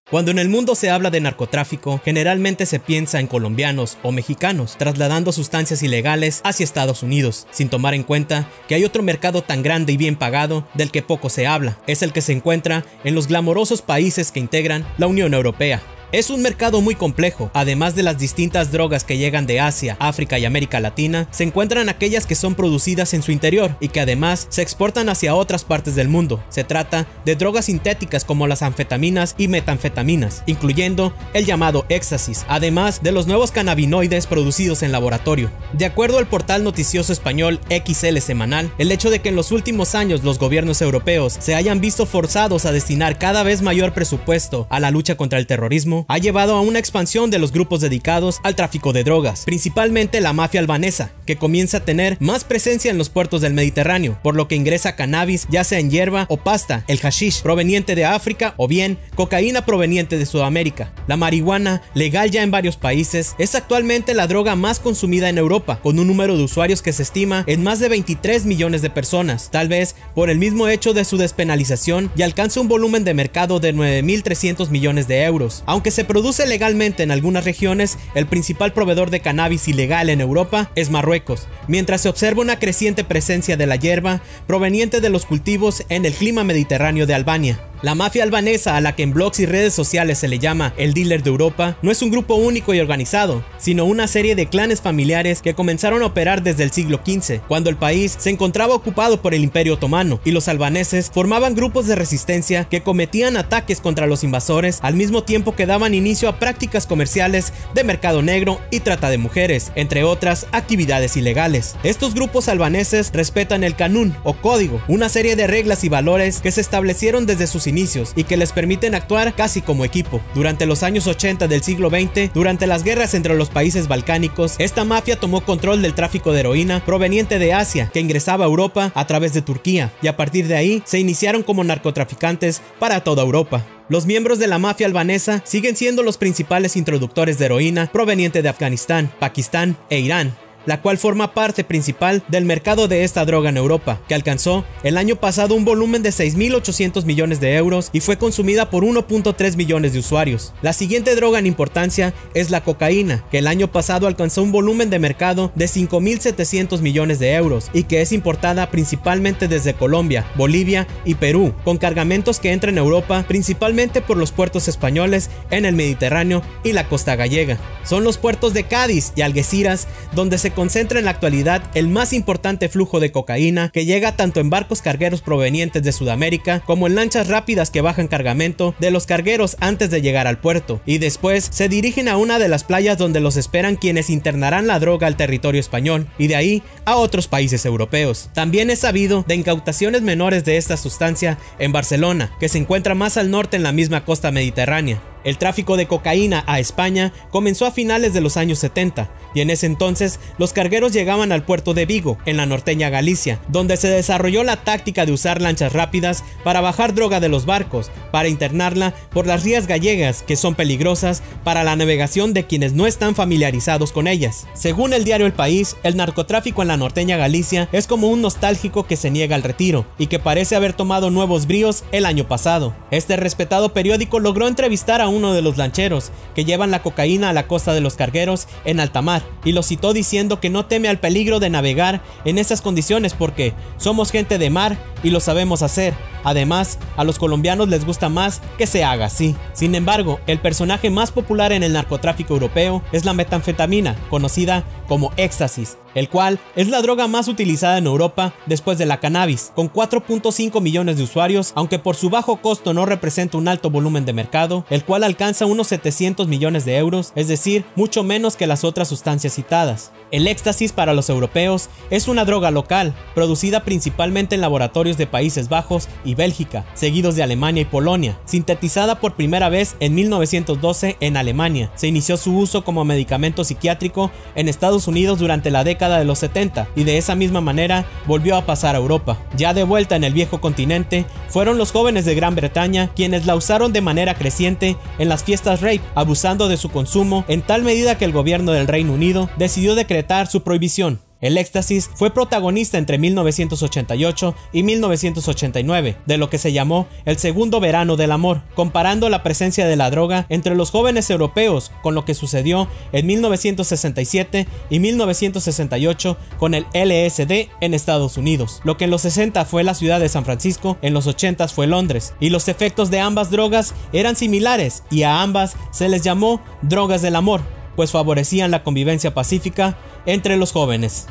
Cuando en el mundo se habla de narcotráfico, generalmente se piensa en colombianos o mexicanos trasladando sustancias ilegales hacia Estados Unidos, sin tomar en cuenta que hay otro mercado tan grande y bien pagado del que poco se habla. Es el que se encuentra en los glamorosos países que integran la Unión Europea. Es un mercado muy complejo. Además de las distintas drogas que llegan de Asia, África y América Latina, se encuentran aquellas que son producidas en su interior y que además se exportan hacia otras partes del mundo. Se trata de drogas sintéticas como las anfetaminas y metanfetaminas, incluyendo el llamado éxtasis, además de los nuevos cannabinoides producidos en laboratorio. De acuerdo al portal noticioso español XL Semanal, el hecho de que en los últimos años los gobiernos europeos se hayan visto forzados a destinar cada vez mayor presupuesto a la lucha contra el terrorismo ha llevado a una expansión de los grupos dedicados al tráfico de drogas, principalmente la mafia albanesa, que comienza a tener más presencia en los puertos del Mediterráneo, por lo que ingresa cannabis, ya sea en hierba o pasta, el hashish proveniente de África o bien cocaína proveniente de Sudamérica. La marihuana, legal ya en varios países, es actualmente la droga más consumida en Europa, con un número de usuarios que se estima en más de 23 millones de personas, tal vez por el mismo hecho de su despenalización, y alcanza un volumen de mercado de 9.300 millones de euros. Aunque se produce legalmente en algunas regiones, el principal proveedor de cannabis ilegal en Europa es Marruecos, mientras se observa una creciente presencia de la hierba proveniente de los cultivos en el clima mediterráneo de Albania. La mafia albanesa, a la que en blogs y redes sociales se le llama el dealer de Europa, no es un grupo único y organizado, sino una serie de clanes familiares que comenzaron a operar desde el siglo XV, cuando el país se encontraba ocupado por el Imperio Otomano, y los albaneses formaban grupos de resistencia que cometían ataques contra los invasores, al mismo tiempo que daban inicio a prácticas comerciales de mercado negro y trata de mujeres, entre otras actividades ilegales. Estos grupos albaneses respetan el Kanun o código, una serie de reglas y valores que se establecieron desde sus inicios y que les permiten actuar casi como equipo. Durante los años 80 del siglo XX, durante las guerras entre los países balcánicos, esta mafia tomó control del tráfico de heroína proveniente de Asia, que ingresaba a Europa a través de Turquía, y a partir de ahí se iniciaron como narcotraficantes para toda Europa. Los miembros de la mafia albanesa siguen siendo los principales introductores de heroína proveniente de Afganistán, Pakistán e Irán, la cual forma parte principal del mercado de esta droga en Europa, que alcanzó el año pasado un volumen de 6.800 millones de euros y fue consumida por 1.3 millones de usuarios. La siguiente droga en importancia es la cocaína, que el año pasado alcanzó un volumen de mercado de 5.700 millones de euros y que es importada principalmente desde Colombia, Bolivia y Perú, con cargamentos que entran en Europa principalmente por los puertos españoles en el Mediterráneo y la costa gallega. Son los puertos de Cádiz y Algeciras donde se concentra en la actualidad el más importante flujo de cocaína, que llega tanto en barcos cargueros provenientes de Sudamérica como en lanchas rápidas que bajan cargamento de los cargueros antes de llegar al puerto, y después se dirigen a una de las playas donde los esperan quienes internarán la droga al territorio español y de ahí a otros países europeos. También es sabido de incautaciones menores de esta sustancia en Barcelona, que se encuentra más al norte en la misma costa mediterránea. El tráfico de cocaína a España comenzó a finales de los años 70 y en ese entonces los cargueros llegaban al puerto de Vigo, en la norteña Galicia, donde se desarrolló la táctica de usar lanchas rápidas para bajar droga de los barcos, para internarla por las rías gallegas, que son peligrosas para la navegación de quienes no están familiarizados con ellas. Según el diario El País, el narcotráfico en la norteña Galicia es como un nostálgico que se niega al retiro y que parece haber tomado nuevos bríos el año pasado. Este respetado periódico logró entrevistar a uno de los lancheros que llevan la cocaína a la costa de los cargueros en alta mar y lo citó diciendo que no teme al peligro de navegar en esas condiciones porque somos gente de mar y lo sabemos hacer. Además, a los colombianos les gusta más que se haga así. Sin embargo, el personaje más popular en el narcotráfico europeo es la metanfetamina, conocida como éxtasis, el cual es la droga más utilizada en Europa después de la cannabis, con 4.5 millones de usuarios, aunque por su bajo costo no representa un alto volumen de mercado, el cual alcanza unos 700 millones de euros, es decir, mucho menos que las otras sustancias citadas. El éxtasis para los europeos es una droga local, producida principalmente en laboratorios de Países Bajos y Bélgica, seguidos de Alemania y Polonia. Sintetizada por primera vez en 1912 en Alemania, se inició su uso como medicamento psiquiátrico en Estados Unidos durante la década de los 70 y de esa misma manera volvió a pasar a Europa. Ya de vuelta en el viejo continente, fueron los jóvenes de Gran Bretaña quienes la usaron de manera creciente en las fiestas rave, abusando de su consumo en tal medida que el gobierno del Reino Unido decidió decretar su prohibición. El éxtasis fue protagonista entre 1988 y 1989 de lo que se llamó el segundo verano del amor, comparando la presencia de la droga entre los jóvenes europeos con lo que sucedió en 1967 y 1968 con el LSD en Estados Unidos. Lo que en los 60 fue la ciudad de San Francisco, en los 80 fue Londres, y los efectos de ambas drogas eran similares y a ambas se les llamó drogas del amor, pues favorecían la convivencia pacífica entre los jóvenes.